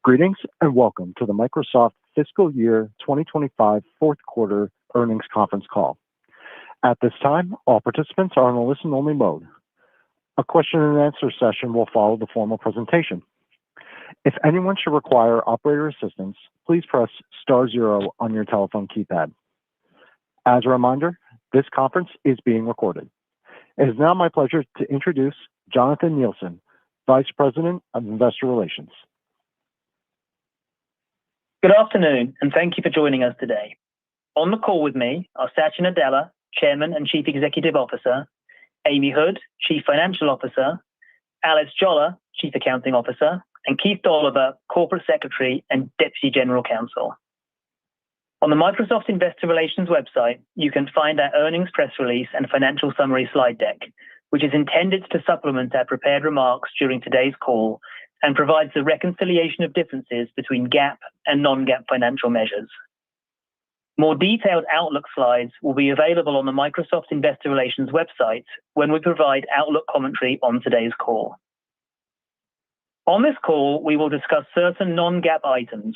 Greetings and welcome to the Microsoft Fiscal Year 2025 Fourth Quarter Earnings Conference Call. At this time, all participants are in a listen-only mode. A question-and-answer session will follow the formal presentation. If anyone should require operator assistance, please press *0 on your telephone keypad. As a reminder, this conference is being recorded. It is now my pleasure to introduce Jonathan Nielsen, Vice President of Investor Relations. Good afternoon, and thank you for joining us today. On the call with me are Satya Nadella, Chairman and Chief Executive Officer, Amy Hood, Chief Financial Officer, Alice Jolla, Chief Accounting Officer, and Keith Dolliver, Corporate Secretary and Deputy General Counsel. On the Microsoft Investor Relations website, you can find our earnings press release and financial summary slide deck, which is intended to supplement our prepared remarks during today's call and provides the reconciliation of differences between GAAP and non-GAAP financial measures. More detailed Outlook slides will be available on the Microsoft Investor Relations website when we provide Outlook commentary on today's call. On this call, we will discuss certain non-GAAP items.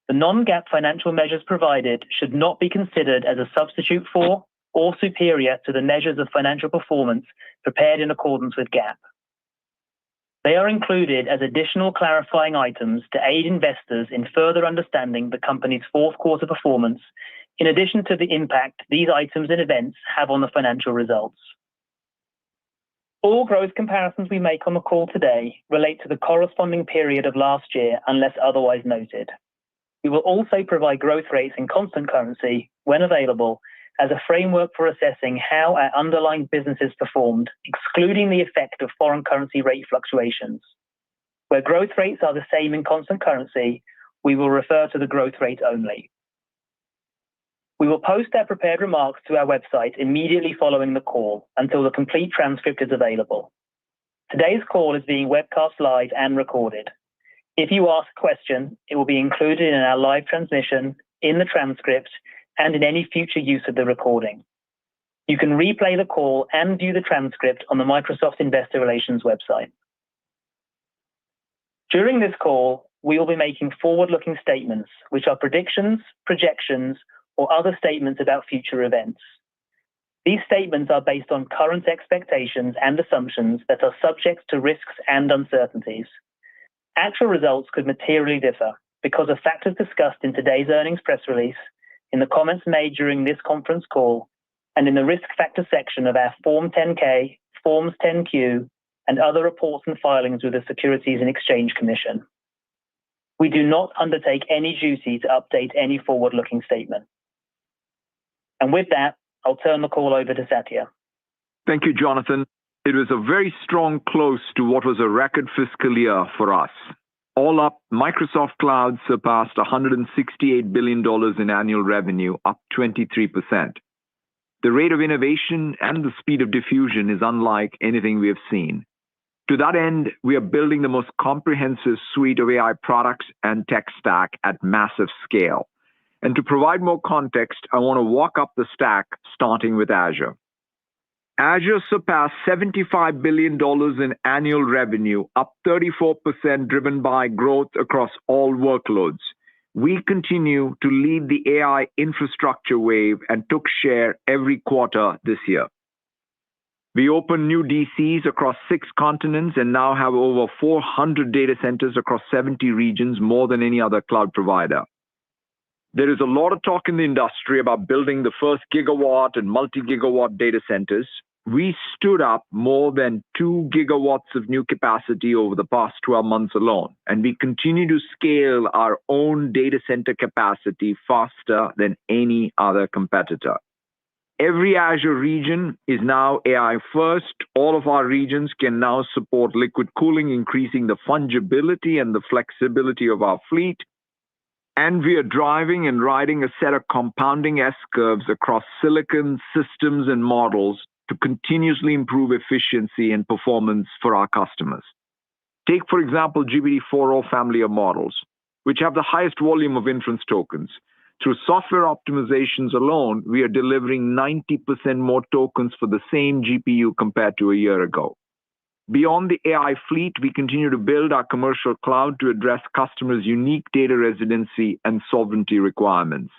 The non-GAAP financial measures provided should not be considered as a substitute for or superior to the measures of financial performance prepared in accordance with GAAP. They are included as additional clarifying items to aid investors in further understanding the company's fourth quarter performance, in addition to the impact these items and events have on the financial results. All growth comparisons we make on the call today relate to the corresponding period of last year unless otherwise noted. We will also provide growth rates in constant currency, when available, as a framework for assessing how our underlying businesses performed, excluding the effect of foreign currency rate fluctuations. Where growth rates are the same in constant currency, we will refer to the growth rate only. We will post our prepared remarks to our website immediately following the call until the complete transcript is available. Today's call is being webcast live and recorded. If you ask a question, it will be included in our live transmission, in the transcript, and in any future use of the recording. You can replay the call and view the transcript on the Microsoft Investor Relations website. During this call, we will be making forward-looking statements, which are predictions, projections, or other statements about future events. These statements are based on current expectations and assumptions that are subject to risks and uncertainties. Actual results could materially differ because of factors discussed in today's earnings press release, in the comments made during this conference call, and in the risk factor section of our Form 10-K, Forms 10-Q, and other reports and filings with the Securities and Exchange Commission. We do not undertake any duty to update any forward-looking statement. And with that, I'll turn the call over to Satya. Thank you, Jonathan. It was a very strong close to what was a record fiscal year for us. All up, Microsoft Cloud surpassed $168 billion in annual revenue, up 23%. The rate of innovation and the speed of diffusion is unlike anything we have seen. To that end, we are building the most comprehensive suite of AI products and tech stack at massive scale. And to provide more context, I want to walk up the stack, starting with Azure. Azure surpassed $75 billion in annual revenue, up 34%, driven by growth across all workloads. We continue to lead the AI infrastructure wave and took share every quarter this year. We opened new DCs across 6 continents and now have over 400 data centers across 70 regions, more than any other cloud provider. There is a lot of talk in the industry about building the first gigawatt and multi-gigawatt data centers. We stood up more than 2 gigawatts of new capacity over the past 12 months alone, and we continue to scale our own data center capacity faster than any other competitor. Every Azure region is now AI first. All of our regions can now support liquid cooling, increasing the fungibility and the flexibility of our fleet. And we are driving and riding a set of compounding S-curves across silicon systems and models to continuously improve efficiency and performance for our customers. Take, for example, GPT-4o family of models, which have the highest volume of inference tokens. Through software optimizations alone, we are delivering 90% more tokens for the same GPU compared to a year ago. Beyond the AI fleet, we continue to build our commercial cloud to address customers' unique data residency and sovereignty requirements.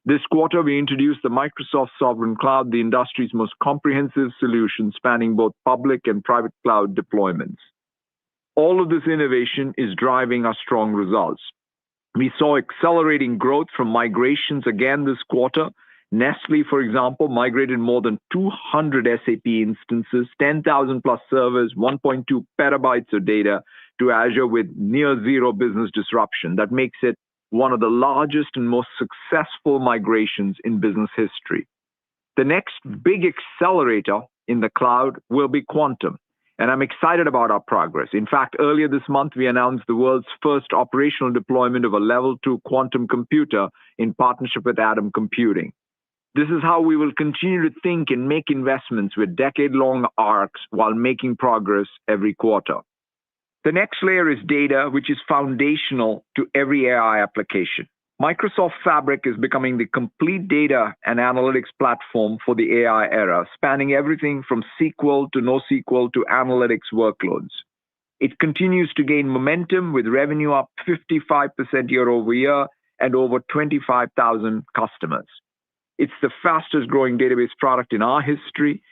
This quarter, we introduced the Microsoft Sovereign Cloud, the industry's most comprehensive solution spanning both public and private cloud deployments. All of this innovation is driving our strong results. We saw accelerating growth from migrations again this quarter. Nestle, for example, migrated more than 200 SAP instances, 10,000 plus servers, 1.2 petabytes of data to Azure with near zero business disruption. That makes it one of the largest and most successful migrations in business history. The next big accelerator in the cloud will be quantum, and I'm excited about our progress. In fact, earlier this month, we announced the world's first operational deployment of a level 2 quantum computer in partnership with Atom Computing. This is how we will continue to think and make investments with decade-long arcs while making progress every quarter. The next layer is data, which is foundational to every AI application. Microsoft Fabric is becoming the complete data and analytics platform for the AI era, spanning everything from SQL to NoSQL to analytics workloads. It continues to gain momentum with revenue up 55% year over year and over 25,000 customers. It's the fastest growing database product in our history.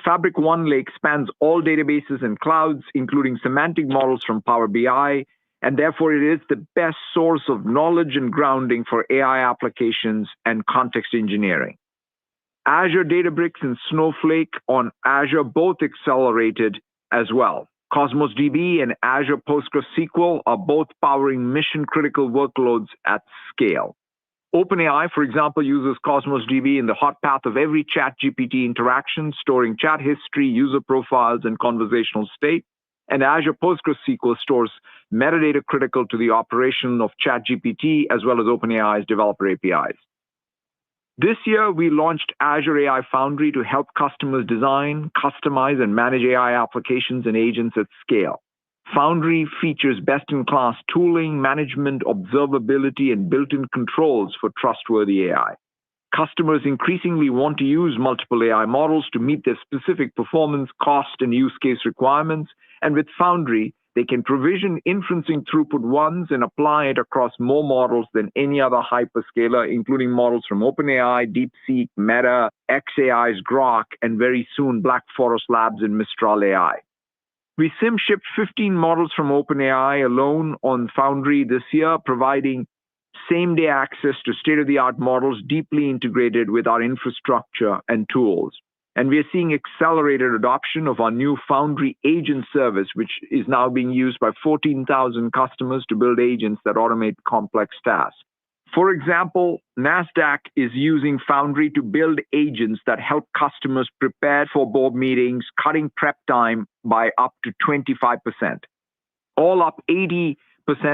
Fabric OneLake spans all databases and clouds, including semantic models from Power BI, and therefore it is the best source of knowledge and grounding for AI applications and context engineering. Azure Databricks and Snowflake on Azure both accelerated as well. Cosmos DB and Azure PostgreSQL are both powering mission-critical workloads at scale. OpenAI, for example, uses Cosmos DB in the hot path of every ChatGPT interaction, storing chat history, user profiles, and conversational state. And Azure PostgreSQL stores metadata critical to the operation of ChatGPT, as well as OpenAI's developer APIs. This year, we launched Azure AI Foundry to help customers design, customize, and manage AI applications and agents at scale. Foundry features best-in-class tooling, management, observability, and built-in controls for trustworthy AI. Customers increasingly want to use multiple AI models to meet their specific performance, cost, and use case requirements. And with Foundry, they can provision inferencing throughput once and apply it across more models than any other hyperscaler, including models from OpenAI, DeepSeek, Meta, xAI's Grok, and very soon Black Forest Labs and Mistral AI. We shipped 15 models from OpenAI alone on Foundry this year, providing same-day access to state-of-the-art models deeply integrated with our infrastructure and tools. And we are seeing accelerated adoption of our new Foundry agent service, which is now being used by 14,000 customers to build agents that automate complex tasks. For example, NASDAQ is using Foundry to build agents that help customers prepare for board meetings, cutting prep time by up to 25%. All up, 80%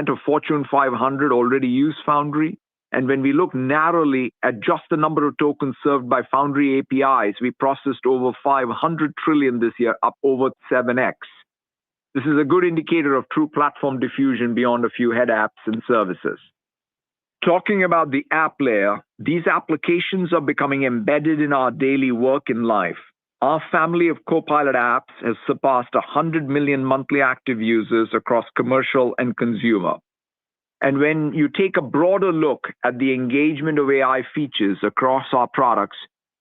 of Fortune 500 already use Foundry. And when we look narrowly at just the number of tokens served by Foundry APIs, we processed over 500 trillion this year, up over 7x. This is a good indicator of true platform diffusion beyond a few head apps and services. Talking about the app layer, these applications are becoming embedded in our daily work and life. Our family of Copilot apps has surpassed 100 million monthly active users across commercial and consumer. And when you take a broader look at the engagement of AI features across our products,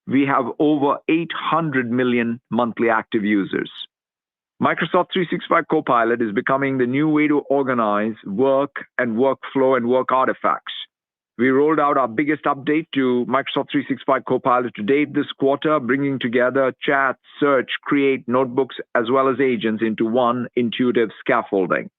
we have over 800 million monthly active users. Microsoft 365 Copilot is becoming the new way to organize work and workflow and work artifacts. We rolled out our biggest update to Microsoft 365 Copilot to date this quarter, bringing together chat, search, create, notebooks, as well as agents into one intuitive scaffolding.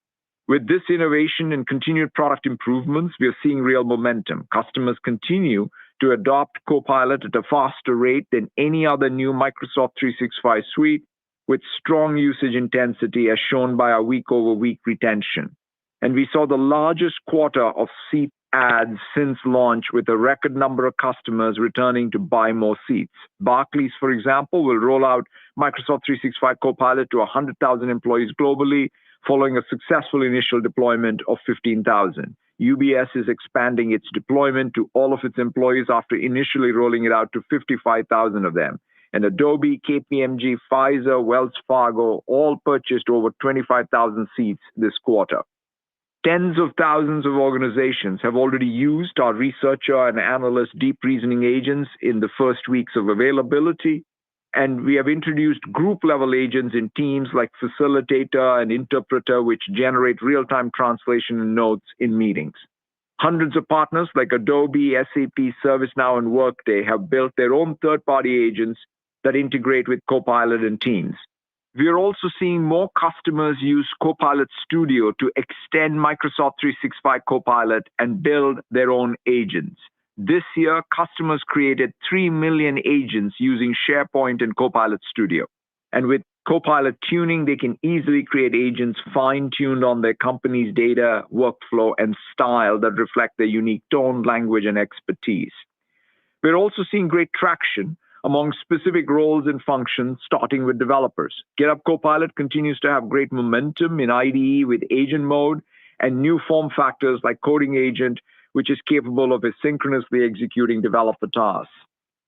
With this innovation and continued product improvements, we are seeing real momentum. Customers continue to adopt Copilot at a faster rate than any other new Microsoft 365 suite, with strong usage intensity as shown by our week-over-week retention. And we saw the largest quarter of seat adds since launch, with a record number of customers returning to buy more seats. Barclays, for example, will roll out Microsoft 365 Copilot to 100,000 employees globally, following a successful initial deployment of 15,000. UBS is expanding its deployment to all of its employees after initially rolling it out to 55,000 of them. and Adobe, KPMG, Pfizer, Wells Fargo all purchased over 25,000 seats this quarter. Tens of thousands of organizations have already used our researcher and analyst deep reasoning agents in the first weeks of availability, and we have introduced group-level agents in teams like facilitator and interpreter, which generate real-time translation and notes in meetings. Hundreds of partners like Adobe, SAP, ServiceNow, and Workday have built their own third-party agents that integrate with Copilot and Teams. We are also seeing more customers use Copilot Studio to extend Microsoft 365 Copilot and build their own agents. This year, customers created 3 million agents using SharePoint and Copilot Studio. And with Copilot tuning, they can easily create agents fine-tuned on their company's data, workflow, and style that reflect their unique tone, language, and expertise. We're also seeing great traction among specific roles and functions, starting with developers. GitHub Copilot continues to have great momentum in IDE with agent mode and new form factors like Coding Agent, which is capable of asynchronously executing developer tasks.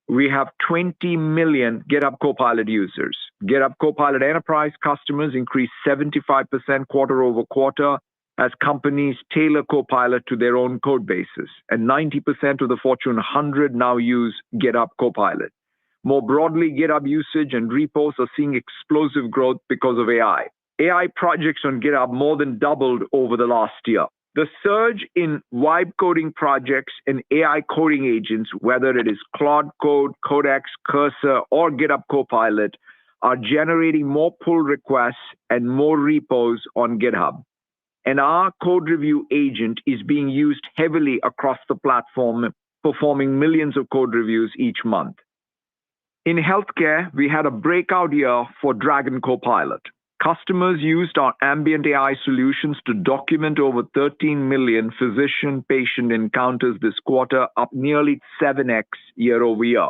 We have 20 million GitHub Copilot users. GitHub Copilot Enterprise customers increased 75% quarter over quarter as companies tailor Copilot to their own code bases. And 90% of the Fortune 100 now use GitHub Copilot. More broadly, GitHub usage and repos are seeing explosive growth because of AI. AI projects on GitHub more than doubled over the last year. The surge in vibe coding projects and AI coding agents, whether it is Claude Code, Codex, Cursor, or GitHub Copilot, are generating more pull requests and more repos on GitHub. And our code review agent is being used heavily across the platform, performing millions of code reviews each month. In healthcare, we had a breakout year for Dragon Copilot. Customers used our ambient AI solutions to document over 13 million physician-patient encounters this quarter, up nearly 7x year over year.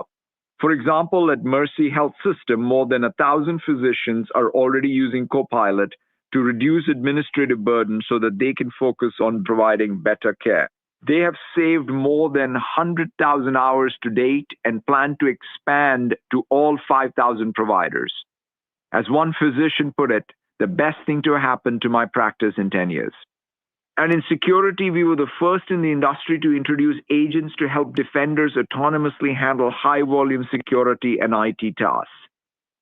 For example, at Mercy Health System, more than 1,000 physicians are already using Copilot to reduce administrative burden so that they can focus on providing better care. They have saved more than 100,000 hours to date and plan to expand to all 5,000 providers. As one physician put it, the best thing to happen to my practice in 10 years. And in security, we were the first in the industry to introduce agents to help defenders autonomously handle high-volume security and IT tasks.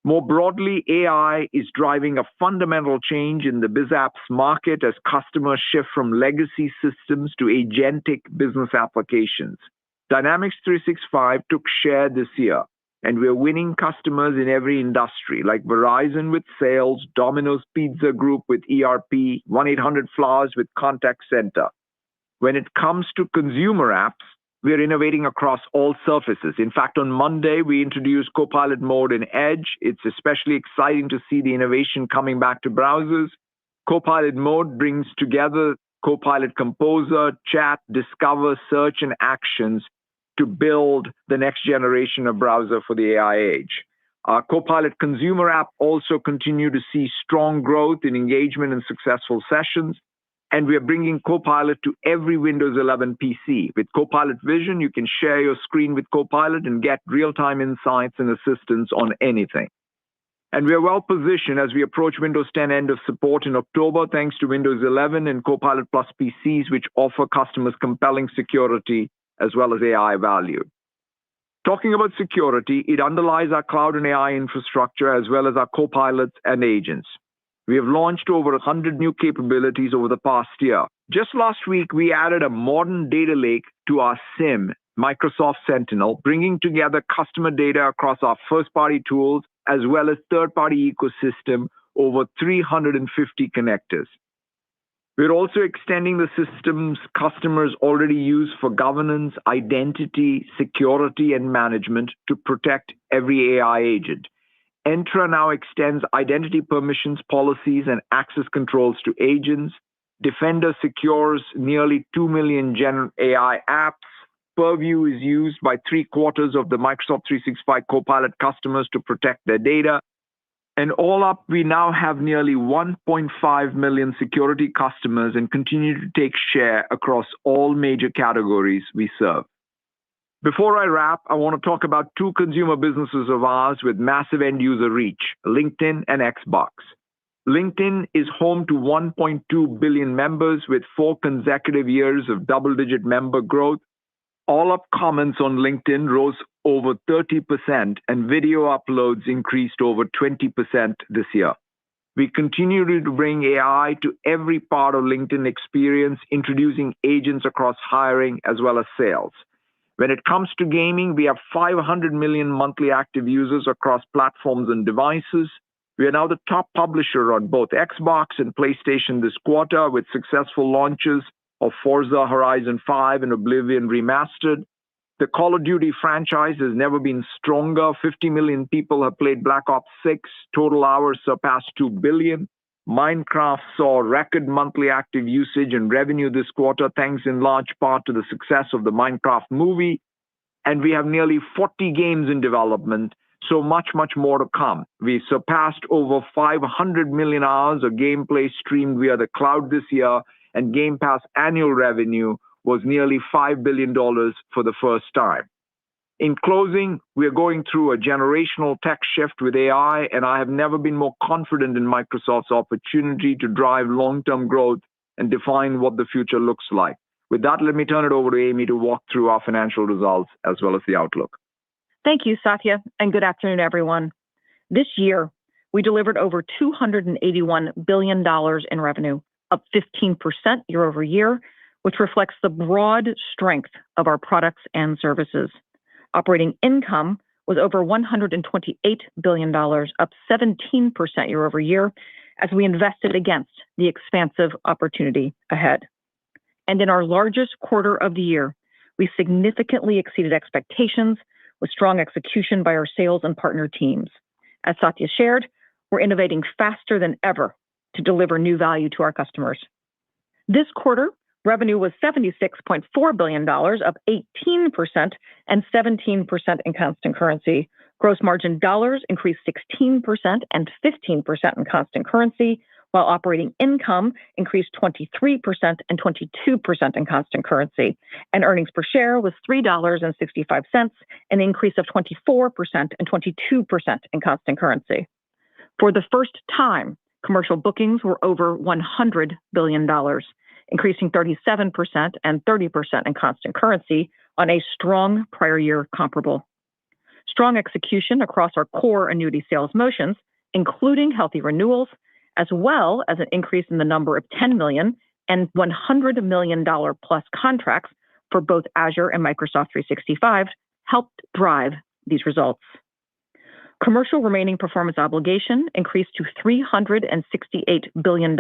More broadly, AI is driving a fundamental change in the BizApps market as customers shift from legacy systems to agentic business applications. Dynamics 365 took share this year, and we're winning customers in every industry, like Verizon with sales, Domino's Pizza Group with ERP, 1-800-Flowers with contact center. When it comes to consumer apps, we are innovating across all surfaces. In fact, on Monday, we introduced Copilot Mode in Edge. It's especially exciting to see the innovation coming back to browsers. Copilot Mode brings together Copilot Composer, Chat, Discover, Search, and Actions to build the next generation of browser for the AI age. Our Copilot consumer app also continued to see strong growth in engagement and successful sessions. And we are bringing Copilot to every Windows 11 PC. With Copilot Vision, you can share your screen with Copilot and get real-time insights and assistance on anything. And we are well positioned as we approach Windows 10 end of support in October, thanks to Windows 11 and Copilot Plus PCs, which offer customers compelling security as well as AI value. Talking about security, it underlies our cloud and AI infrastructure as well as our Copilots and agents. We have launched over 100 new capabilities over the past year. Just last week, we added a modern data lake to our SIM, Microsoft Sentinel, bringing together customer data across our first-party tools as well as third-party ecosystem over 350 connectors. We're also extending the systems customers already use for governance, identity, security, and management to protect every AI agent. Entra now extends identity permissions, policies, and access controls to agents. Defender secures nearly 2 million Gen AI apps. Purview is used by 3/4 of the Microsoft 365 Copilot customers to protect their data. And all up, we now have nearly 1.5 million security customers and continue to take share across all major categories we serve. Before I wrap, I want to talk about two consumer businesses of ours with massive end-user reach, LinkedIn and Xbox. LinkedIn is home to 1.2 billion members with 4 consecutive years of double-digit member growth. All-up comments on LinkedIn rose over 30% and video uploads increased over 20% this year. We continue to bring AI to every part of LinkedIn experience, introducing agents across hiring as well as sales. When it comes to gaming, we have 500 million monthly active users across platforms and devices. We are now the top publisher on both Xbox and PlayStation this quarter with successful launches of Forza Horizon 5 and Oblivion Remastered. The Call of Duty franchise has never been stronger. 50 million people have played Black Ops 6. Total hours surpassed 2 billion. Minecraft saw record monthly active usage and revenue this quarter, thanks in large part to the success of the Minecraft movie. And we have nearly 40 games in development, so much more to come. We surpassed over 500 million hours of gameplay streamed via the cloud this year, and Game Pass annual revenue was nearly $5 billion for the first time. In closing, we are going through a generational tech shift with AI, and I have never been more confident in Microsoft's opportunity to drive long-term growth and define what the future looks like. With that, let me turn it over to Amy to walk through our financial results as well as the outlook. Thank you, Satya, and good afternoon, everyone. This year, we delivered over $281 billion in revenue, up 15% year over year, which reflects the broad strength of our products and services. Operating income was over $128 billion, up 17% year over year, as we invested against the expansive opportunity ahead. And in our largest quarter of the year, we significantly exceeded expectations with strong execution by our sales and partner teams. As Satya shared, we're innovating faster than ever to deliver new value to our customers. This quarter, revenue was $76.4 billion, up 18% and 17% in constant currency. Gross margin dollars increased 16% and 15% in constant currency, while operating income increased 23% and 22% in constant currency. And earnings per share was $3.65, an increase of 24% and 22% in constant currency. For the first time, commercial bookings were over $100 billion, increasing 37% and 30% in constant currency on a strong prior year comparable. Strong execution across our core annuity sales motions, including healthy renewals, as well as an increase in the number of $10 million and $100 million plus contracts for both Azure and Microsoft 365, helped drive these results. Commercial remaining performance obligation increased to $368 billion,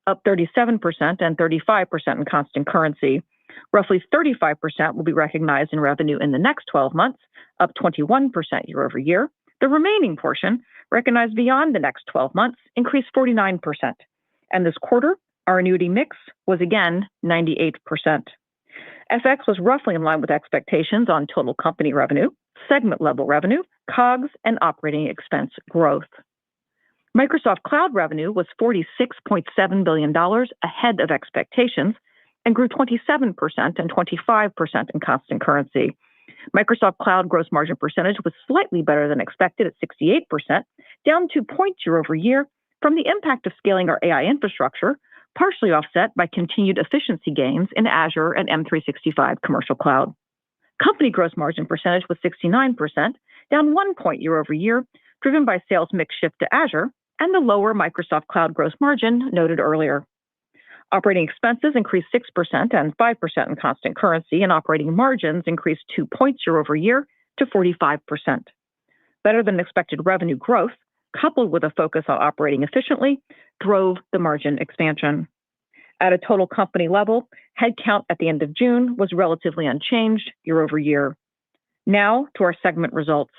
up 37% and 35% in constant currency. Roughly 35% will be recognized in revenue in the next 12 months, up 21% year over year. The remaining portion, recognized beyond the next 12 months, increased 49%. And this quarter, our annuity mix was again 98%. FX was roughly in line with expectations on total company revenue, segment-level revenue, COGS, and operating expense growth. Microsoft Cloud revenue was $46.7 billion, ahead of expectations, and grew 27% and 25% in constant currency. Microsoft Cloud gross margin percentage was slightly better than expected at 68%, down 2 points year over year from the impact of scaling our AI infrastructure, partially offset by continued efficiency gains in Azure and M365 Commercial Cloud. Company gross margin percentage was 69%, down 1 point year over year, driven by sales mix shift to Azure and the lower Microsoft Cloud gross margin noted earlier. Operating expenses increased 6% and 5% in constant currency, and operating margins increased 2 points year over year to 45%. Better than expected revenue growth, coupled with a focus on operating efficiently, drove the margin expansion. At a total company level, headcount at the end of June was relatively unchanged year over year. Now to our segment results.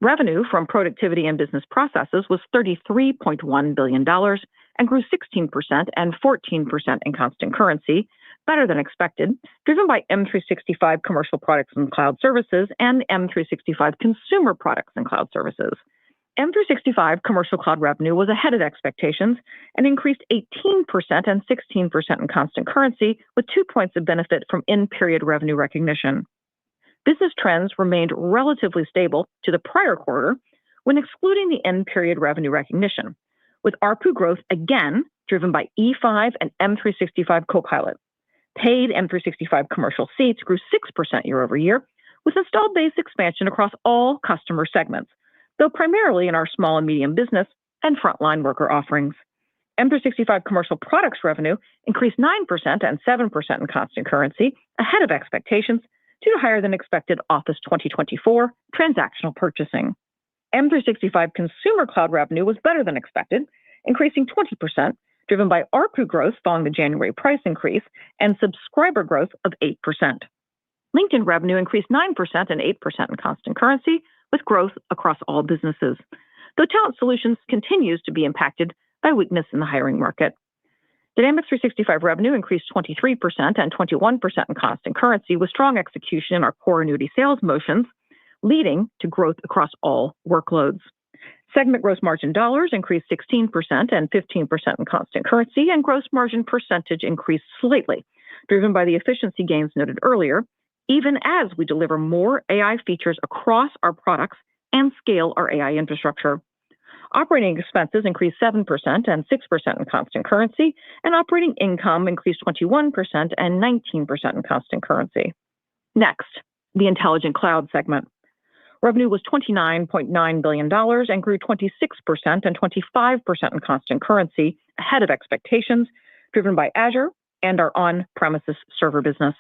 Revenue from productivity and business processes was $33.1 billion and grew 16% and 14% in constant currency, better than expected, driven by M365 commercial products and cloud services and M365 consumer products and cloud services. M365 commercial cloud revenue was ahead of expectations and increased 18% and 16% in constant currency, with 2 points of benefit from in-period revenue recognition. Business trends remained relatively stable to the prior quarter when excluding the end period revenue recognition, with ARPU growth again driven by E5 and M365 Copilot. Paid M365 commercial seats grew 6% year over year, with installed base expansion across all customer segments, though primarily in our small and medium business and frontline worker offerings. M365 commercial products revenue increased 9% and 7% in constant currency, ahead of expectations due to higher than expected Office 2024 transactional purchasing. M365 consumer cloud revenue was better than expected, increasing 20%, driven by ARPU growth following the January price increase and subscriber growth of 8%. LinkedIn revenue increased 9% and 8% in constant currency, with growth across all businesses, though Talent Solutions continues to be impacted by weakness in the hiring market. Dynamics 365 revenue increased 23% and 21% in constant currency, with strong execution in our core annuity sales motions, leading to growth across all workloads. Segment gross margin dollars increased 16% and 15% in constant currency, and gross margin percentage increased slightly, driven by the efficiency gains noted earlier, even as we deliver more AI features across our products and scale our AI infrastructure. Operating expenses increased 7% and 6% in constant currency, and operating income increased 21% and 19% in constant currency. Next, the Intelligent Cloud segment. Revenue was $29.9 billion and grew 26% and 25% in constant currency, ahead of expectations, driven by Azure and our on-premises server business.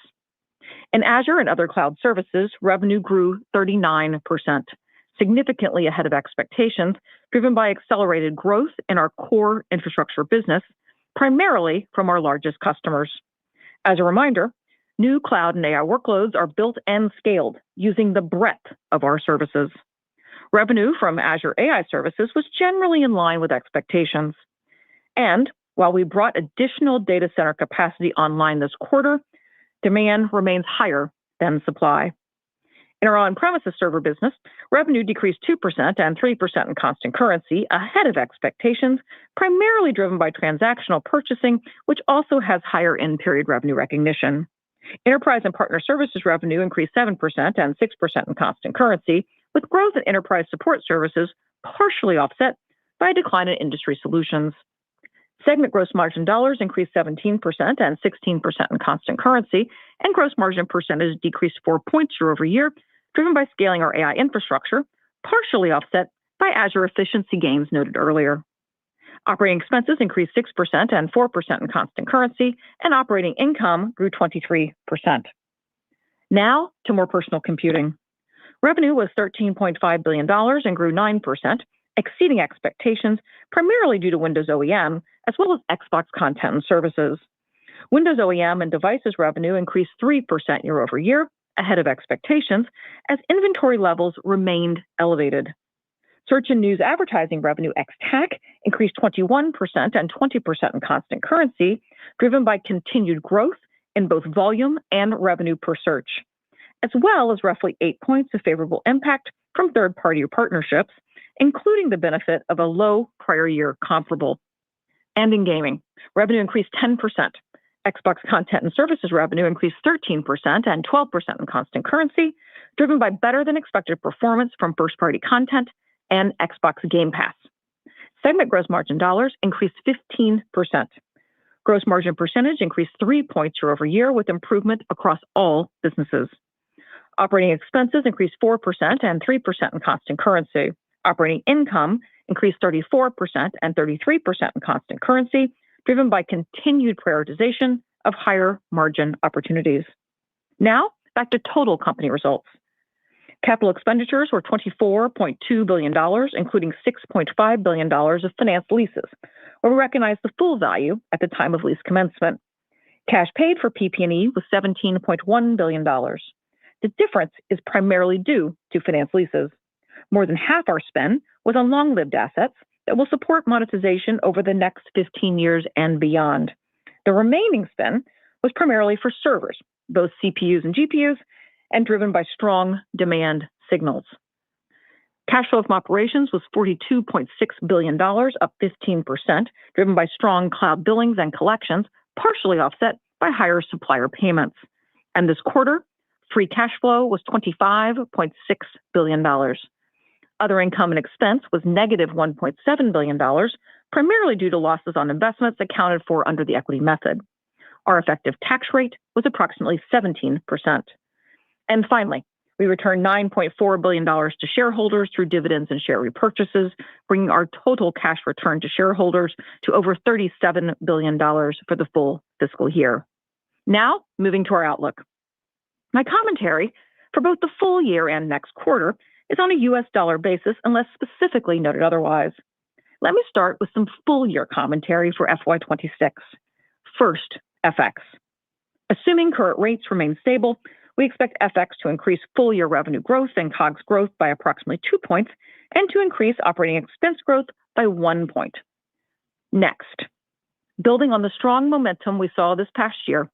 In Azure and other cloud services, revenue grew 39%, significantly ahead of expectations, driven by accelerated growth in our core infrastructure business, primarily from our largest customers. As a reminder, new cloud and AI workloads are built and scaled using the breadth of our services. Revenue from Azure AI services was generally in line with expectations. And while we brought additional data center capacity online this quarter, demand remains higher than supply. In our on-premises server business, revenue decreased 2% and 3% in constant currency, ahead of expectations, primarily driven by transactional purchasing, which also has higher end-period revenue recognition. Enterprise and partner services revenue increased 7% and 6% in constant currency, with growth in enterprise support services partially offset by a decline in industry solutions. Segment gross margin dollars increased 17% and 16% in constant currency, and gross margin percentage decreased 4 points year over year, driven by scaling our AI infrastructure, partially offset by Azure efficiency gains noted earlier. Operating expenses increased 6% and 4% in constant currency, and operating income grew 23%. Now to more personal computing. Revenue was $13.5 billion and grew 9%, exceeding expectations, primarily due to Windows OEM, as well as Xbox content and services. Windows OEM and devices revenue increased 3% year over year, ahead of expectations, as inventory levels remained elevated. Search and news advertising revenue ex-TAC increased 21% and 20% in constant currency, driven by continued growth in both volume and revenue per search, as well as roughly 8 points of favorable impact from third-party partnerships, including the benefit of a low prior year comparable. And in gaming, revenue increased 10%. Xbox content and services revenue increased 13% and 12% in constant currency, driven by better than expected performance from first-party content and Xbox Game Pass. Segment gross margin dollars increased 15%. Gross margin percentage increased 3 points year over year, with improvement across all businesses. Operating expenses increased 4% and 3% in constant currency. Operating income increased 34% and 33% in constant currency, driven by continued prioritization of higher margin opportunities. Now, back to total company results. Capital expenditures were $24.2 billion, including $6.5 billion of finance leases, where we recognize the full value at the time of lease commencement. Cash paid for PP&E was $17.1 billion. The difference is primarily due to finance leases. More than half our spend was on long-lived assets that will support monetization over the next 15 years and beyond. The remaining spend was primarily for servers, both CPUs and GPUs, and driven by strong demand signals. Cash flow from operations was $42.6 billion, up 15%, driven by strong cloud billings and collections, partially offset by higher supplier payments. And this quarter, Free cash flow was $25.6 billion. Other income and expense was negative $1.7 billion, primarily due to losses on investments accounted for under the equity method. Our effective tax rate was approximately 17%. And finally, we returned $9.4 billion to shareholders through dividends and share repurchases, bringing our total cash return to shareholders to over $37 billion for the full fiscal year. Now, moving to our outlook. My commentary for both the full year and next quarter is on a U.S. dollar basis unless specifically noted otherwise. Let me start with some full year commentary for FY26. First, FX. Assuming current rates remain stable, we expect FX to increase full year revenue growth and COGS growth by approximately 2 points and to increase operating expense growth by 1 point. Next, building on the strong momentum we saw this past year,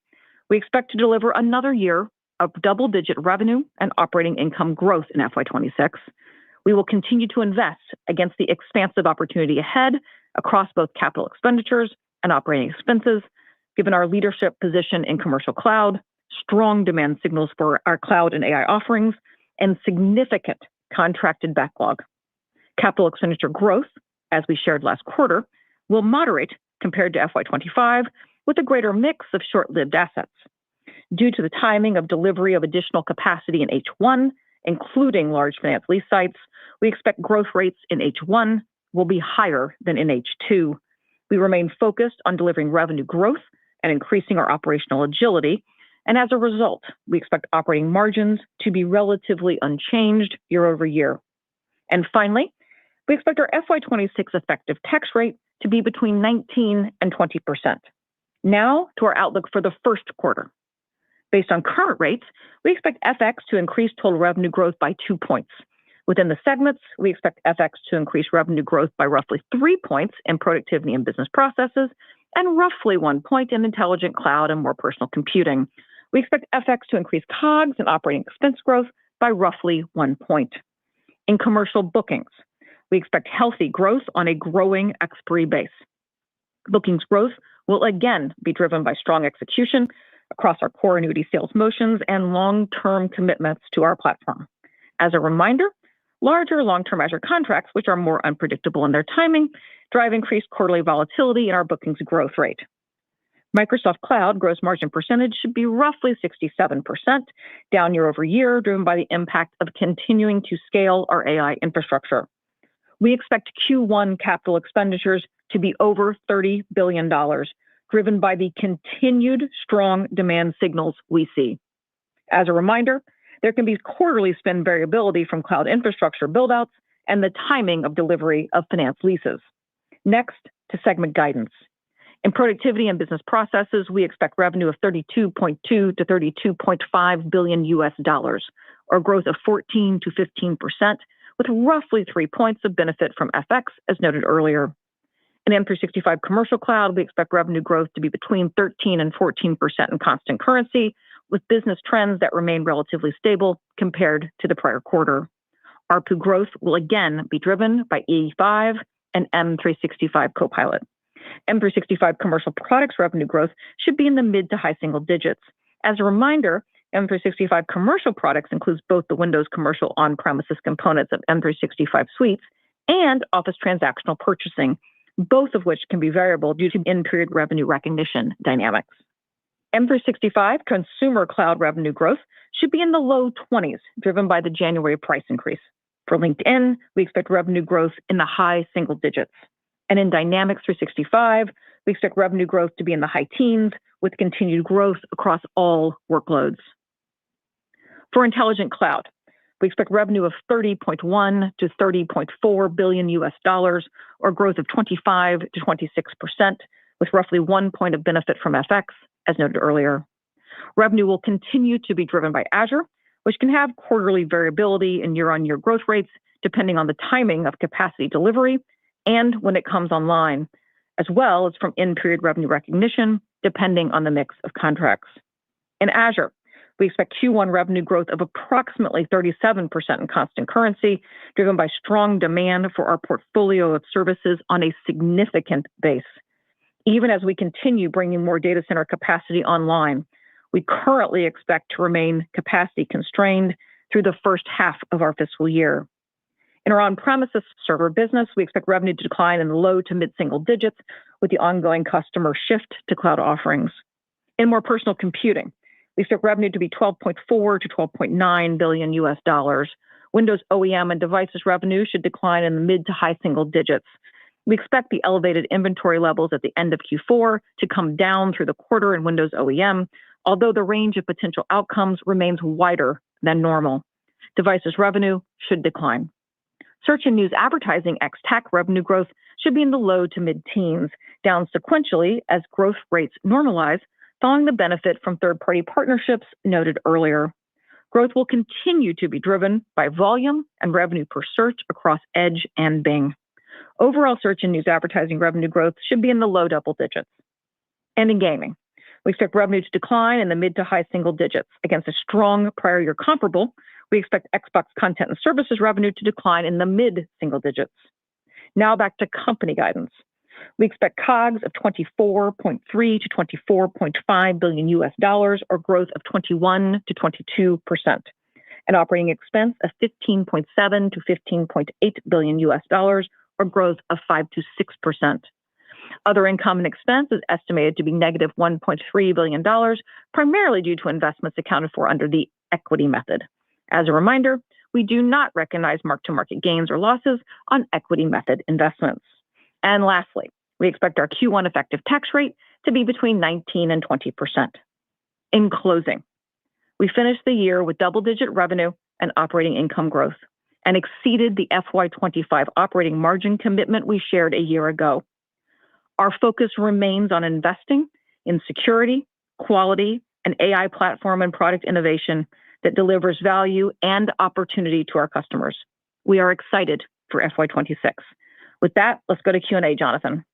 we expect to deliver another year of double-digit revenue and operating income growth in FY26. We will continue to invest against the expansive opportunity ahead across both capital expenditures and operating expenses, given our leadership position in commercial cloud, strong demand signals for our cloud and AI offerings, and significant contracted backlog. Capital expenditure growth, as we shared last quarter, will moderate compared to FY25 with a greater mix of short-lived assets. Due to the timing of delivery of additional capacity in H1, including large finance lease sites, we expect growth rates in H1 will be higher than in H2. We remain focused on delivering revenue growth and increasing our operational agility, and as a result, we expect operating margins to be relatively unchanged year over year. And finally, we expect our FY26 effective tax rate to be between 19 and 20%. Now to our outlook for the first quarter. Based on current rates, we expect FX to increase total revenue growth by 2 points. Within the segments, we expect FX to increase revenue growth by roughly 3 points in productivity and business processes and roughly 1 point in intelligent cloud and more personal computing. We expect FX to increase COGS and operating expense growth by roughly 1 point. In commercial bookings, we expect healthy growth on a growing expiry base. Bookings growth will again be driven by strong execution across our core annuity sales motions and long-term commitments to our platform. As a reminder, larger long-term Azure contracts, which are more unpredictable in their timing, drive increased quarterly volatility in our bookings growth rate. Microsoft Cloud gross margin percentage should be roughly 67%, down year over year, driven by the impact of continuing to scale our AI infrastructure. We expect Q1 capital expenditures to be over $30 billion, driven by the continued strong demand signals we see. As a reminder, there can be quarterly spend variability from cloud infrastructure buildouts and the timing of delivery of finance leases. Next, to segment guidance. In productivity and business processes, we expect revenue of $32.2 to $32.5 billion US dollars, or growth of 14 to 15%, with roughly 3 points of benefit from FX, as noted earlier. In M365 Commercial Cloud, we expect revenue growth to be between 13 and 14% in constant currency, with business trends that remain relatively stable compared to the prior quarter. ARPU growth will again be driven by E5 and M365 Copilot. M365 Commercial Products revenue growth should be in the mid to high single digits. As a reminder, M365 Commercial Products includes both the Windows Commercial on-premises components of M365 Suites and Office transactional purchasing, both of which can be variable due to in-period revenue recognition dynamics. M365 Consumer Cloud revenue growth should be in the low 20s, driven by the January price increase. For LinkedIn, we expect revenue growth in the high single digits. And in Dynamics 365, we expect revenue growth to be in the high teens, with continued growth across all workloads. For Intelligent Cloud, we expect revenue of $30.1 to $30.4 billion US dollars, or growth of 25 to 26%, with roughly 1 point of benefit from FX, as noted earlier. Revenue will continue to be driven by Azure, which can have quarterly variability in year-on-year growth rates depending on the timing of capacity delivery and when it comes online, as well as from in-period revenue recognition, depending on the mix of contracts. In Azure, we expect Q1 revenue growth of approximately 37% in constant currency, driven by strong demand for our portfolio of services on a significant base. Even as we continue bringing more data center capacity online, We currently expect to remain capacity constrained through the first half of our fiscal year. In our on-premises server business, we expect revenue to decline in the low to mid-single digits with the ongoing customer shift to cloud offerings. In more personal computing, we expect revenue to be $12.4 to $12.9 billion US dollars. Windows OEM and devices revenue should decline in the mid to high single digits. We expect the elevated inventory levels at the end of Q4 to come down through the quarter in Windows OEM, although the range of potential outcomes remains wider than normal. Devices revenue should decline. Search and news advertising ex-TAC revenue growth should be in the low to mid-teens, down sequentially as growth rates normalize, following the benefit from third-party partnerships noted earlier. Growth will continue to be driven by volume and revenue per search across Edge and Bing. Overall search and news advertising revenue growth should be in the low double digits. And in gaming, we expect revenue to decline in the mid to high single digits. Against a strong prior year comparable, we expect Xbox content and services revenue to decline in the mid single digits. Now back to company guidance. We expect COGS of $24.3 to $24.5 billion US dollars, or growth of 21 to 22%, and operating expense of $15.7 to $15.8 billion US dollars, or growth of 5 to 6%. Other income and expense is estimated to be negative $1.3 billion, primarily due to investments accounted for under the equity method. As a reminder, we do not recognize mark-to-market gains or losses on equity method investments. And lastly, we expect our Q1 effective tax rate to be between 19 and 20%. In closing, we finished the year with double-digit revenue and operating income growth and exceeded the FY25 operating margin commitment we shared a year ago. Our focus remains on investing in security, quality, and AI platform and product innovation that delivers value and opportunity to our customers. We are excited for FY26. With that, let's go to Q&A, Jonathan.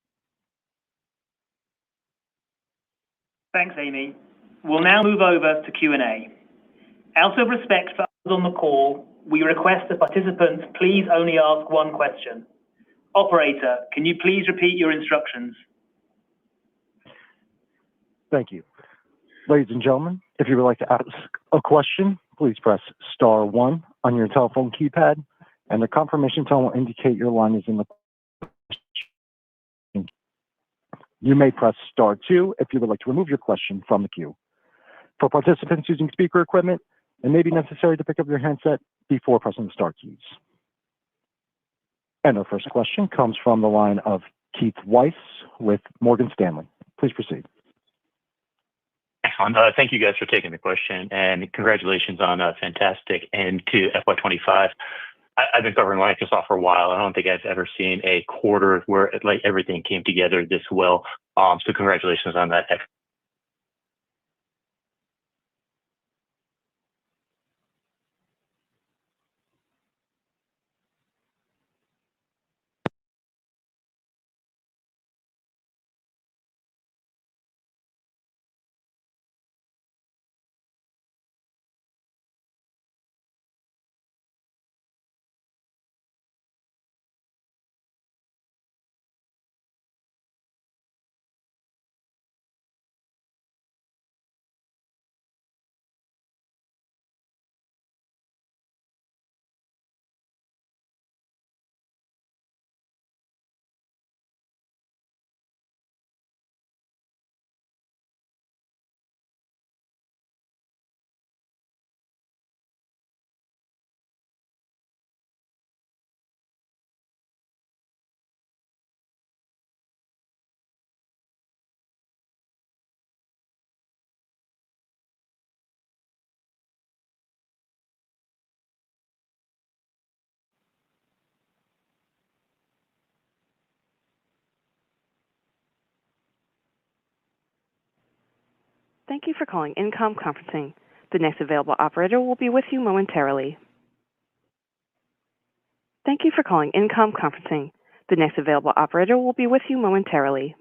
Thanks, Amy. We'll now move over to Q&A. Out of respect for others on the call, we request that participants please only ask one question. Operator, can you please repeat your instructions? Thank you. Ladies and gentlemen, if you would like to ask a question, please press star one on your telephone keypad, and the confirmation tone will indicate your line is in the question. You may press star two if you would like to remove your question from the queue. For participants using speaker equipment, it may be necessary to pick up your handset before pressing the star keys. And our first question comes from the line of Keith Weiss with Morgan Stanley. Please proceed. Excellent. Thank you guys for taking the question, and congratulations on a fantastic end to FY25. I've been covering Microsoft for a while. I don't think I've ever seen a quarter where everything came together this well. So congratulations on that. Thank you for calling Income Conferencing. The next available operator will be with you momentarily. Thank you for calling Income Conferencing. The next available operator will be with you momentarily.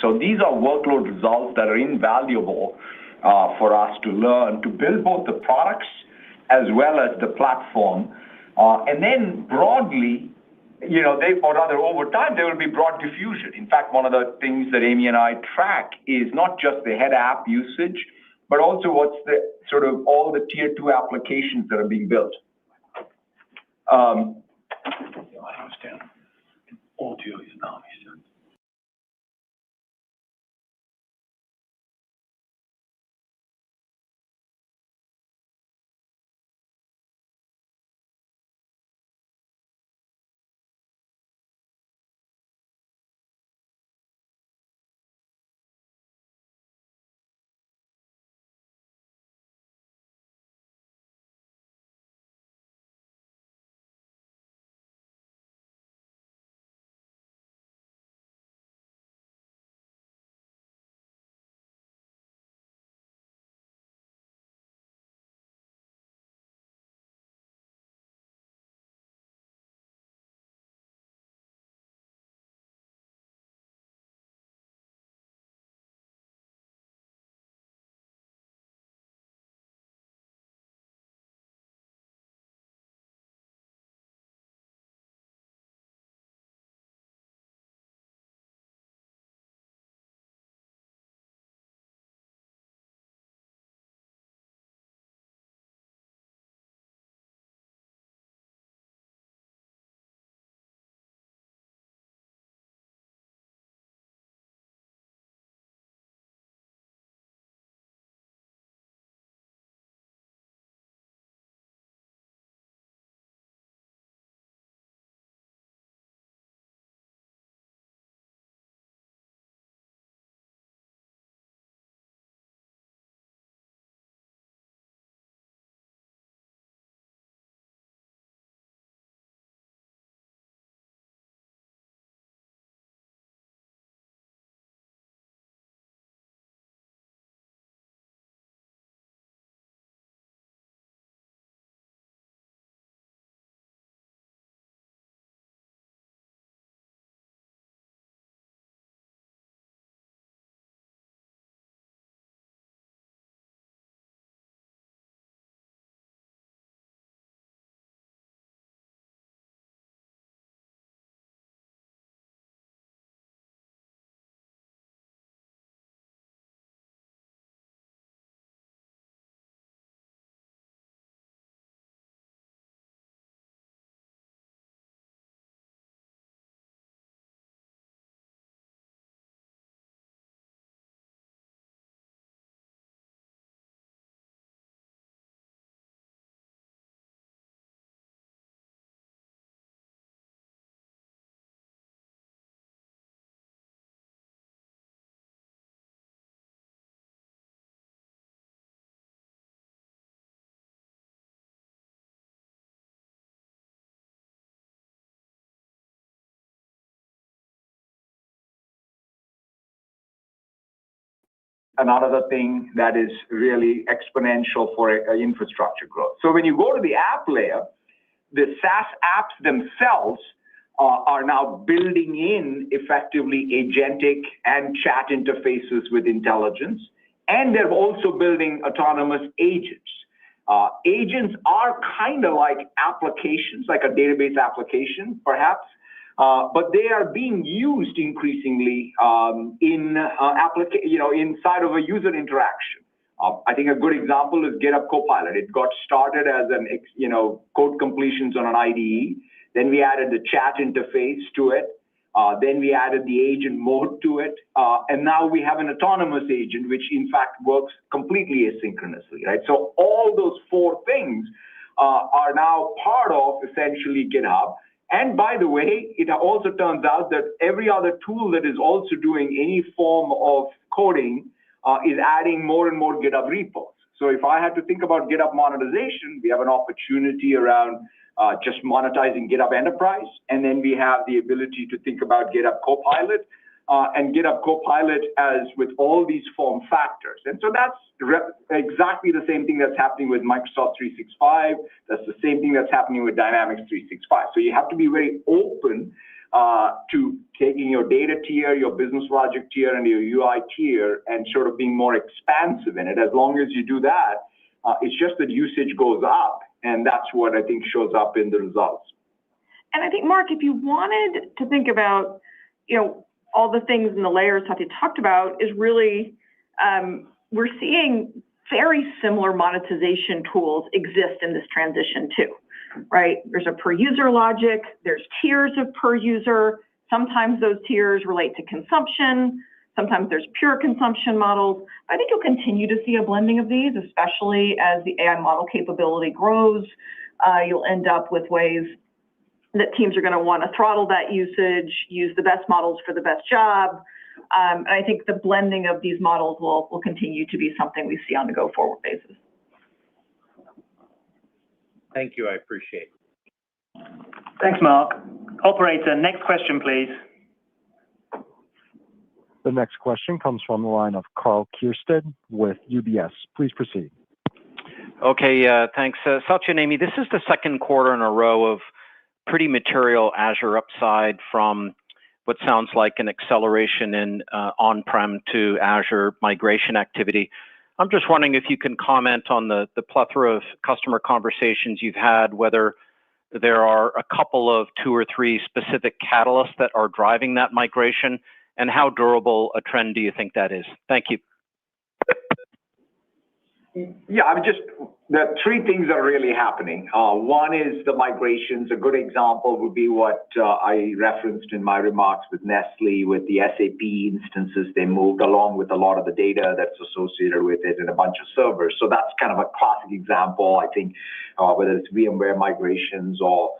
So these are workload results that are invaluable for us to learn to build both the products as well as the platform. And then broadly, or rather over time, there will be broad diffusion. In fact, one of the things that Amy and I track is not just the head app usage, but also what's the sort of all the tier 2 applications that are being built. I understand. Audio is now. Another thing that is really exponential for infrastructure growth. So when you go to the app layer, the SaaS apps themselves are now building in effectively agentic and chat interfaces with intelligence, and they're also building autonomous agents. Agents are kind of like applications, like a database application, perhaps, but they are being used increasingly inside of a user interaction. I think a good example is GitHub Copilot. It got started as code completions on an IDE. Then we added the chat interface to it. Then we added the agent mode to it. And now we have an autonomous agent, which in fact works completely asynchronously, right? So all those 4 things are now part of essentially GitHub. And by the way, it also turns out that every other tool that is also doing any form of coding is adding more and more GitHub repos. So if I had to think about GitHub monetization, we have an opportunity around just monetizing GitHub Enterprise. And then we have the ability to think about GitHub Copilot and GitHub Copilot as with all these form factors. And so that's exactly the same thing that's happening with Microsoft 365. That's the same thing that's happening with Dynamics 365. So you have to be very open to taking your data tier, your business logic tier, and your UI tier, and sort of being more expansive in it. As long as you do that, it's just that usage goes up, and that's what I think shows up in the results. And I think, Mark, if you wanted to think about, all the things in the layers Satya talked about, is really we're seeing very similar monetization tools exist in this transition too, right? There's a per user logic, there's tiers of per user. Sometimes those tiers relate to consumption. Sometimes there's pure consumption models. I think you'll continue to see a blending of these, especially as the AI model capability grows. You'll end up with ways that teams are going to want to throttle that usage, use the best models for the best job. And I think the blending of these models will continue to be something we see on a go-forward basis. Thank you. I appreciate it. Thanks, Mark. Operator, next question, please. The next question comes from the line of Karl Keirstead with UBS. Please proceed. Okay, thanks. Satya and Amy, this is the second quarter in a row of pretty material Azure upside from what sounds like an acceleration in on-prem to Azure migration activity. I'm just wondering if you can comment on the plethora of customer conversations you've had, whether there are a couple of 2 or 3 specific catalysts that are driving that migration, and how durable a trend do you think that is? Thank you. Yeah, there are 3 things that are really happening. One is the migrations. A good example would be what I referenced in my remarks with Nestle, with the SAP instances. They moved along with a lot of the data that's associated with it and a bunch of servers. So that's kind of a classic example, I think, whether it's VMware migrations or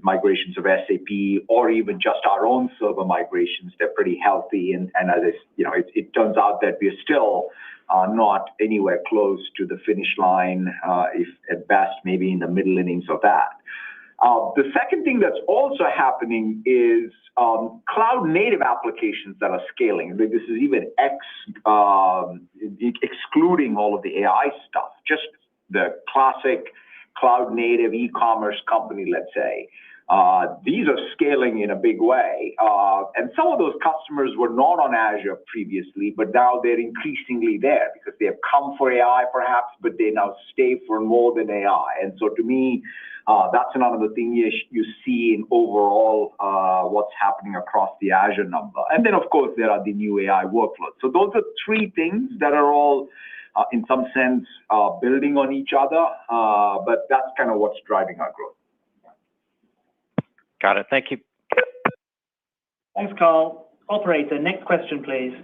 migrations of SAP, or even just our own server migrations. They're pretty healthy, and as it turns out that we're still not anywhere close to the finish line, if at best maybe in the middle innings of that. The second thing that's also happening is cloud native applications that are scaling. This is even excluding all of the AI stuff, just the classic cloud native e-commerce company, let's say. These are scaling in a big way. And some of those customers were not on Azure previously, but now they're increasingly there because they have come for AI perhaps, but they now stay for more than AI. And so to me, that's another thing you see in overall what's happening across the Azure number. And then, of course, there are the new AI workloads. So those are 3 things that are all, in some sense, building on each other. But that's kind of what's driving our growth. Got it. Thank you. Thanks, Karl. Operator, next question, please.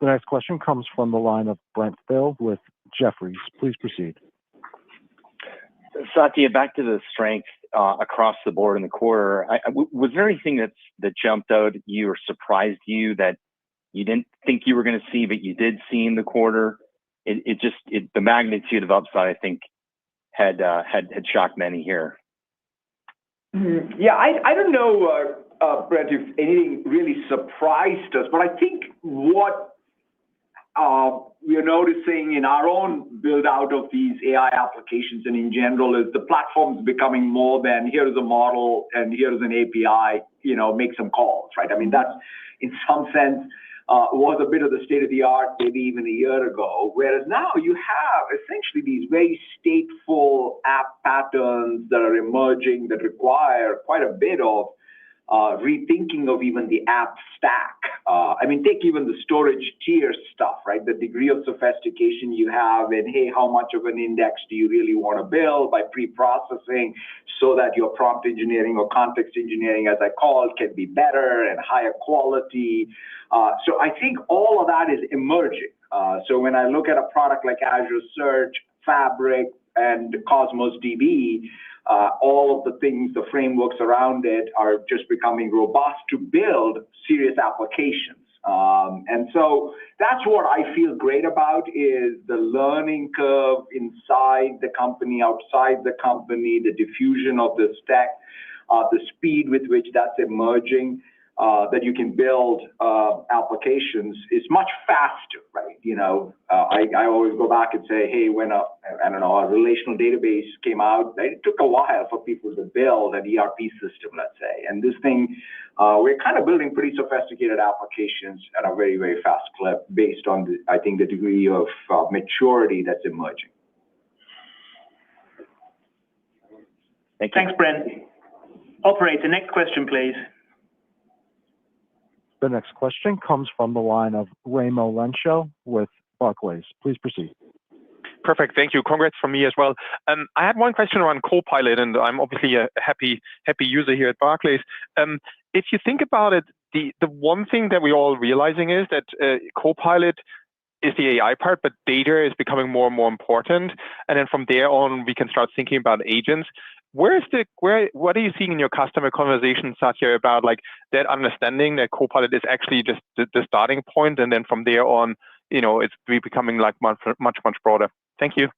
The next question comes from the line of Brent Thill with Jefferies. Please proceed. Satya, back to the strength across the board in the quarter. Was there anything that jumped out at you or surprised you that you didn't think you were going to see, but you did see in the quarter? The magnitude of upside, I think, had shocked many here. Yeah, I don't know, Brent, if anything really surprised us, but I think what we are noticing in our own build out of these AI applications and in general is the platform's becoming more than here's a model and here's an API, make some calls, right? I mean, that's in some sense was a bit of the state of the art maybe even a year ago, whereas now you have essentially these very stateful app patterns that are emerging that require quite a bit of rethinking of even the app stack. I mean, take even the storage tier stuff, right? The degree of sophistication you have and, hey, how much of an index do you really want to build by pre-processing so that your prompt engineering or context engineering, as I call it, can be better and higher quality. So I think all of that is emerging. So when I look at a product like Azure Search, Fabric, and Cosmos DB, all of the things, the frameworks around it are just becoming robust to build serious applications. And so that's what I feel great about is the learning curve inside the company, outside the company, the diffusion of the stack, the speed with which that's emerging. that you can build applications is much faster, right? I always go back and say, hey, when a relational database came out, it took a while for people to build an ERP system, let's say. And this thing, we're kind of building pretty sophisticated applications at a very, very fast clip based on, I think, the degree of maturity that's emerging. Thanks, Brent. Operator, next question, please. The next question comes from the line of Raimo Lenschow with Barclays. Please proceed. Perfect. Thank you. Congrats from me as well. I had one question around Copilot, and I'm obviously a happy user here at Barclays. If you think about it, the one thing that we're all realizing is that Copilot is the AI part, but data is becoming more and more important. And then from there on, we can start thinking about agents. What are you seeing in your customer conversations, Satya, about like that understanding that Copilot is actually just the starting point, and then from there on, it's becoming like much broader. Thank you.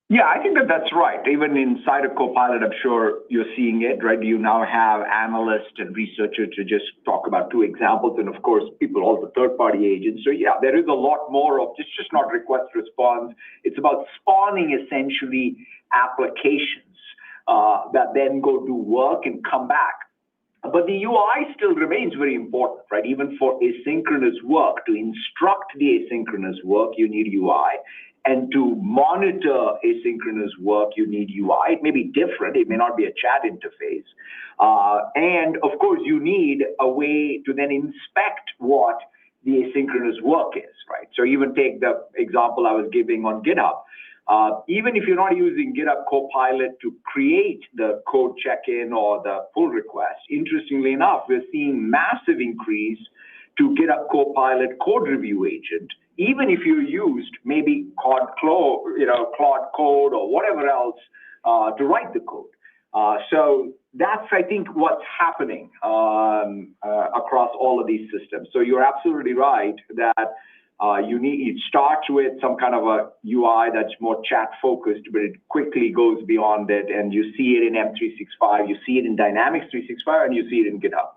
Yeah, I think that's right. Even inside of Copilot, I'm sure you're seeing it, right? You now have analysts and researchers to just talk about two examples, and of course, people, all the third-party agents. So yeah, there is a lot more of just not request response. It's about spawning essentially applications that then go do work and come back. But the UI still remains very important, right? Even for asynchronous work, to instruct the asynchronous work, you need UI. And to monitor asynchronous work, you need UI. It may be different. It may not be a chat interface. And of course, you need a way to then inspect what the asynchronous work is, right? So even take the example I was giving on GitHub. Even if you're not using GitHub Copilot to create the code check-in or the pull request, interestingly enough, we're seeing massive increase to GitHub Copilot code review agent, even if you used maybe Claude Code or whatever else to write the code. So that's, I think, what's happening across all of these systems. So you're absolutely right that it starts with some kind of a UI that's more chat focused, but it quickly goes beyond it. And you see it in M365, you see it in Dynamics 365, and you see it in GitHub.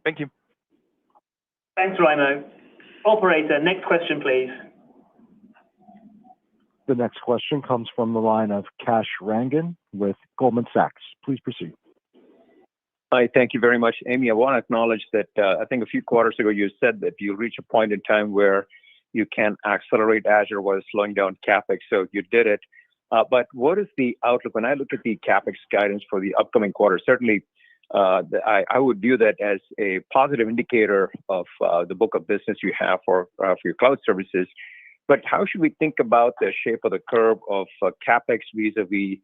Thank you. Thanks, Raimo. Operator, next question, please. The next question comes from the line of Kash Rangan with Goldman Sachs. Please proceed. Hi, thank you very much. Amy, I want to acknowledge that I think a few quarters ago you said that you reach a point in time where you can accelerate Azure while slowing down CapEx, so you did it. But what is the outlook? When I look at the CapEx guidance for the upcoming quarter, certainly I would view that as a positive indicator of the book of business you have for your cloud services. But how should we think about the shape of the curve of CapEx vis-a-vis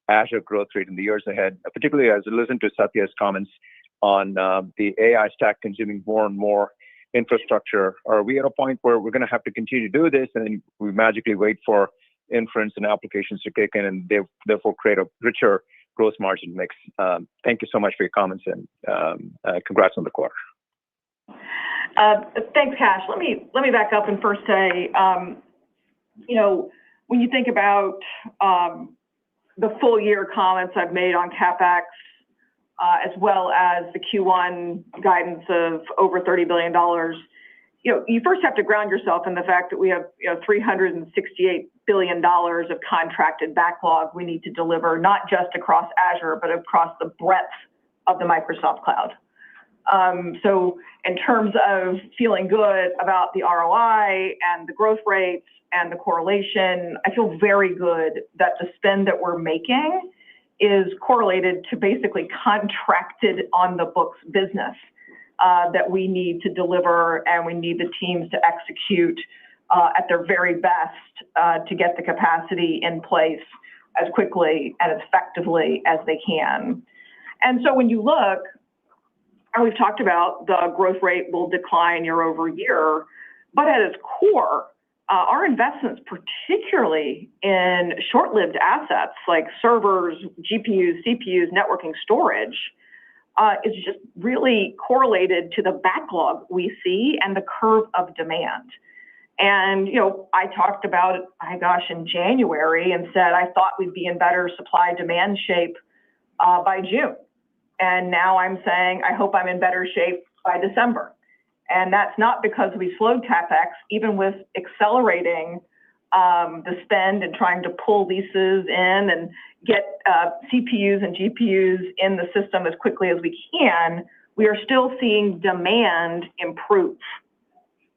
Azure growth rate in the years ahead, particularly as I listen to Satya's comments on the AI stack consuming more and more infrastructure? Are we at a point where we're going to have to continue to do this and then we magically wait for inference and applications to kick in and therefore create a richer gross margin mix? Thank you so much for your comments and congrats on the quarter. Thanks, Kash. Let me back up and first say, when you think about the full year comments I've made on CapEx, as well as the Q1 guidance of over $30 billion, you first have to ground yourself in the fact that we have $368 billion of contracted backlog we need to deliver, not just across Azure, but across the breadth of the Microsoft Cloud. So in terms of feeling good about the ROI and the growth rates and the correlation, I feel very good that the spend that we're making is correlated to basically contracted on the books business that we need to deliver, and we need the teams to execute at their very best to get the capacity in place as quickly and as effectively as they can. And so when you look, and we've talked about the growth rate will decline year over year, but at its core, our investments, particularly in short-lived assets like servers, GPUs, CPUs, networking, storage, is just really correlated to the backlog we see and the curve of demand. And, I talked about it, in January and said I thought we'd be in better supply-demand shape by June. And now I'm saying, I hope I'm in better shape by December. And that's not because we slowed CapEx, even with accelerating the spend and trying to pull leases in and get CPUs and GPUs in the system as quickly as we can, we are still seeing demand improve.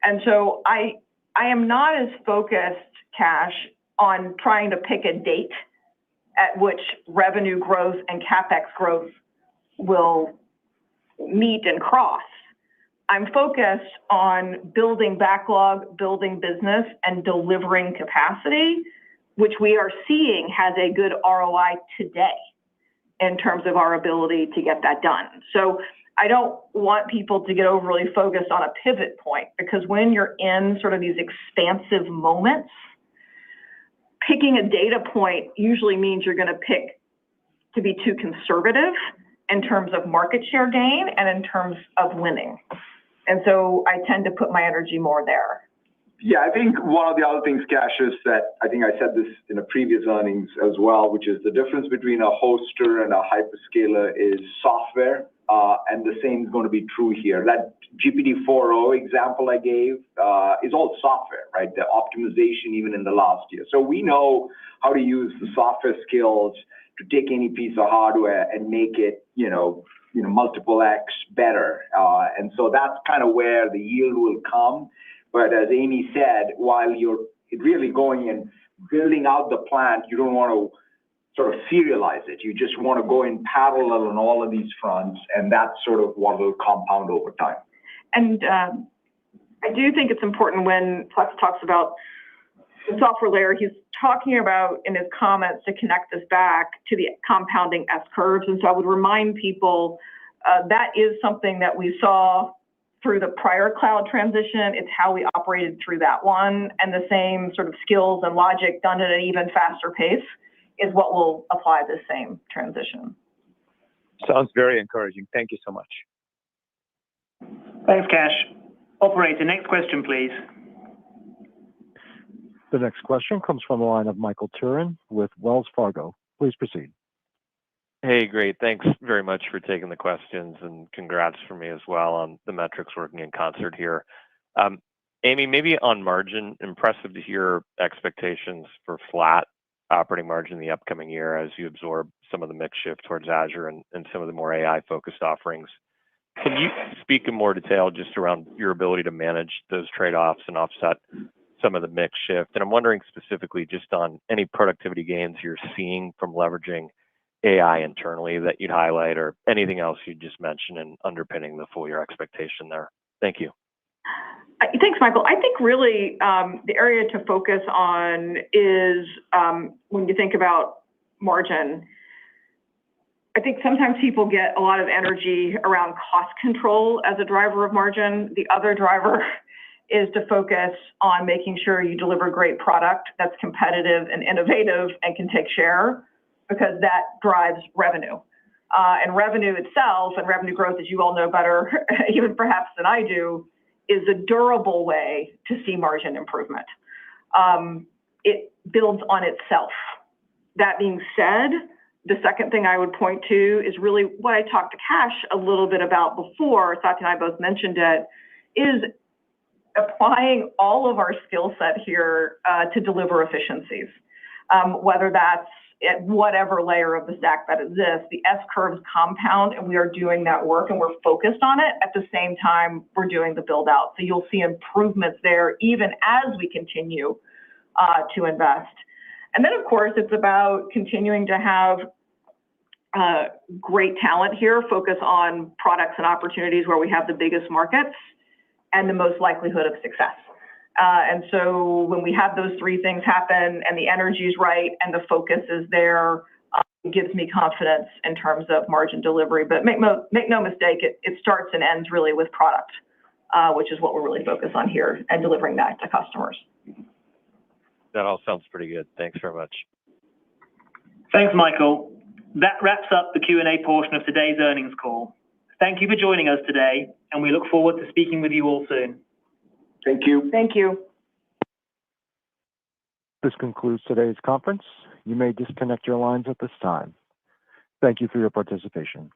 And so I am not as focused, Cash, on trying to pick a date at which revenue growth and CapEx growth will meet and cross. I'm focused on building backlog, building business, and delivering capacity, which we are seeing has a good ROI today in terms of our ability to get that done. So I don't want people to get overly focused on a pivot point, because when you're in sort of these expansive moments, picking a data point usually means you're going to pick to be too conservative in terms of market share gain and in terms of winning. And so I tend to put my energy more there. Yeah, I think one of the other things, Cash, is that I think I said this in a previous earnings as well, which is the difference between a hoster and a hyperscaler is software, and the same is going to be true here. That GPT-4o example I gave is all software, right? The optimization even in the last year. So we know how to use the software skills to take any piece of hardware and make it, multiple X better. And so that's kind of where the yield will come. But as Amy said, while you're really going and building out the plant, you don't want to sort of serialize it. You just want to go in parallel on all of these fronts, and that's sort of what will compound over time. And I do think it's important when Flex talks about the software layer, he's talking about in his comments to connect this back to the compounding S-curves. And so I would remind people that is something that we saw through the prior cloud transition. It's how we operated through that one, and the same sort of skills and logic done at an even faster pace is what will apply this same transition. Sounds very encouraging. Thank you so much. Thanks, Cash. Operator, next question, please. The next question comes from the line of Michael Turrin with Wells Fargo. Please proceed. Hey, great. Thanks very much for taking the questions, and congrats for me as well on the metrics working in concert here. Amy, maybe on margin, impressive to hear expectations for flat operating margin in the upcoming year as you absorb some of the mix shift towards Azure and some of the more AI-focused offerings. Can you speak in more detail just around your ability to manage those trade-offs and offset some of the mix shift? And I'm wondering specifically just on any productivity gains you're seeing from leveraging AI internally that you'd highlight, or anything else you'd just mention in underpinning the full year expectation there. Thank you. Thanks, Michael. I think really the area to focus on is when you think about margin. I think sometimes people get a lot of energy around cost control as a driver of margin. The other driver is to focus on making sure you deliver great product that's competitive and innovative and can take share, because that drives revenue. And revenue itself and revenue growth, as you all know better, even perhaps than I do, is a durable way to see margin improvement. It builds on itself. That being said, the second thing I would point to is really what I talked to Cash a little bit about before, Satya and I both mentioned it, is applying all of our skill set here to deliver efficiencies, whether that's at whatever layer of the stack that exists. The S-curves compound, and we are doing that work, and we're focused on it. At the same time, we're doing the build out. So you'll see improvements there even as we continue to invest. And then, of course, it's about continuing to have great talent here, focus on products and opportunities where we have the biggest markets and the most likelihood of success. And so when we have those three things happen and the energy is right and the focus is there, it gives me confidence in terms of margin delivery. But make no mistake, it starts and ends really with product, which is what we're really focused on here, and delivering that to customers. That all sounds pretty good. Thanks very much. Thanks, Michael. That wraps up the Q&A portion of today's earnings call. Thank you for joining us today, and we look forward to speaking with you all soon. Thank you. Thank you. This concludes today's conference. You may disconnect your lines at this time. Thank you for your participation.